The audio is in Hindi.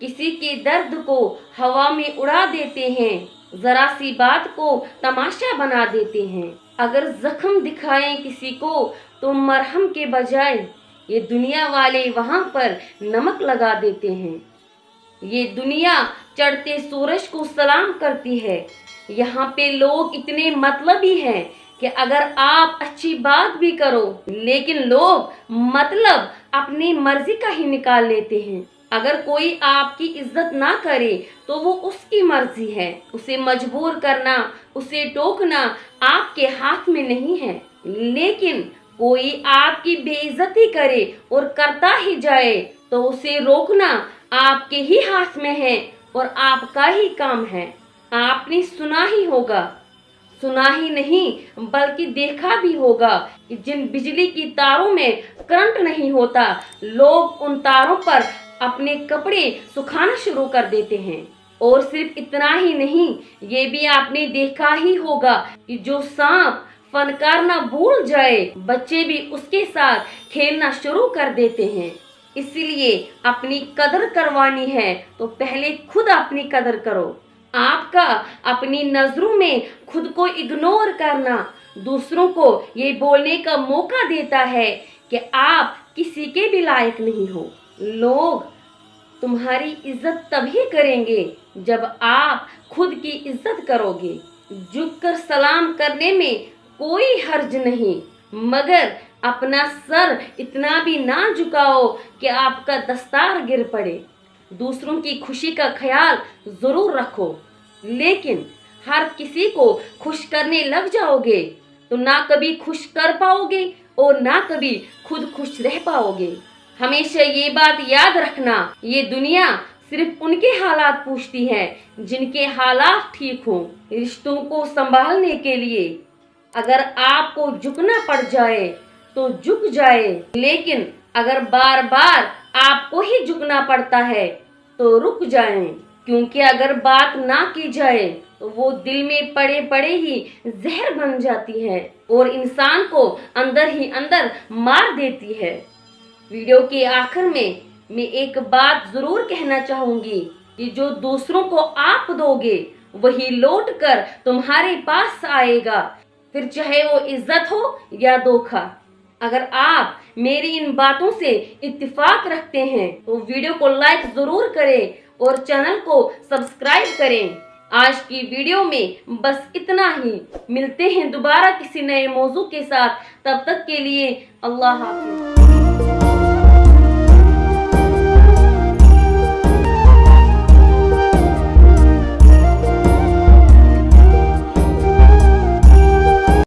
किसी के दर्द को हवा में उड़ा देते हैं, जरा सी बात को तमाशा बना देते हैं। अगर जख्म दिखाएं किसी को तो मरहम के बजाय ये दुनिया वाले वहां पर नमक लगा देते हैं। ये दुनिया चढ़ते सूरज को सलाम करती है। यहाँ पे लोग इतने मतलबी हैं कि अगर आप अच्छी बात भी करो लेकिन लोग मतलब अपनी मर्जी का ही निकाल लेते हैं। अगर कोई आपकी इज्जत ना करे तो वो उसकी मर्जी है, उसे मजबूर करना, उसे टोकना आपके हाथ में नहीं है। लेकिन कोई आपकी बेइज्जती करे और करता ही जाए तो उसे रोकना आपके ही हाथ में है और आपका ही काम है। आपने सुना ही होगा, सुना ही नहीं बल्कि देखा भी होगा कि जिन बिजली की तारों में करंट नहीं होता, लोग उन तारों पर अपने कपड़े सुखाना शुरू कर देते हैं। और सिर्फ इतना ही नहीं, ये भी आपने देखा ही होगा कि जो सांप फनकार ना भूल जाए, बच्चे भी उसके साथ खेलना शुरू कर देते हैं। इसलिए अपनी कदर करवानी है तो पहले खुद अपनी कदर करो। आपका अपनी नजरों में खुद को इग्नोर करना दूसरों को ये बोलने का मौका देता है कि आप किसी के भी लायक नहीं हो। लोग तुम्हारी इज्जत तभी करेंगे जब आप खुद की इज्जत करोगे। झुककर सलाम करने में कोई हर्ज नहीं, मगर अपना सर इतना भी ना झुकाओ कि आपका दस्तार गिर पड़े। दूसरों की खुशी का ख्याल जरूर रखो, लेकिन हर किसी को खुश करने लग जाओगे तो ना कभी खुश कर पाओगे और ना कभी खुद खुश रह पाओगे। हमेशा ये बात याद रखना, ये दुनिया सिर्फ उनके हालात पूछती है जिनके हालात ठीक हों। रिश्तों को संभालने के लिए अगर आपको झुकना पड़ जाए तो झुक जाए, लेकिन अगर बार बार आपको ही झुकना पड़ता है तो रुक जाएं, क्योंकि अगर बात ना की जाए तो वो दिल में पड़े पड़े ही जहर बन जाती है और इंसान को अंदर ही अंदर मार देती है। वीडियो के आखिर में मैं एक बात जरूर कहना चाहूंगी कि जो दूसरों को आप दोगे वही लौट कर तुम्हारे पास आएगा, फिर चाहे वो इज्जत हो या धोखा। अगर आप मेरी इन बातों से इत्तेफाक रखते हैं तो वीडियो को लाइक जरूर करें और चैनल को सब्सक्राइब करें। आज की वीडियो में बस इतना ही। मिलते हैं दोबारा किसी नए मौजू के साथ, तब तक के लिए अल्लाह हाफिज।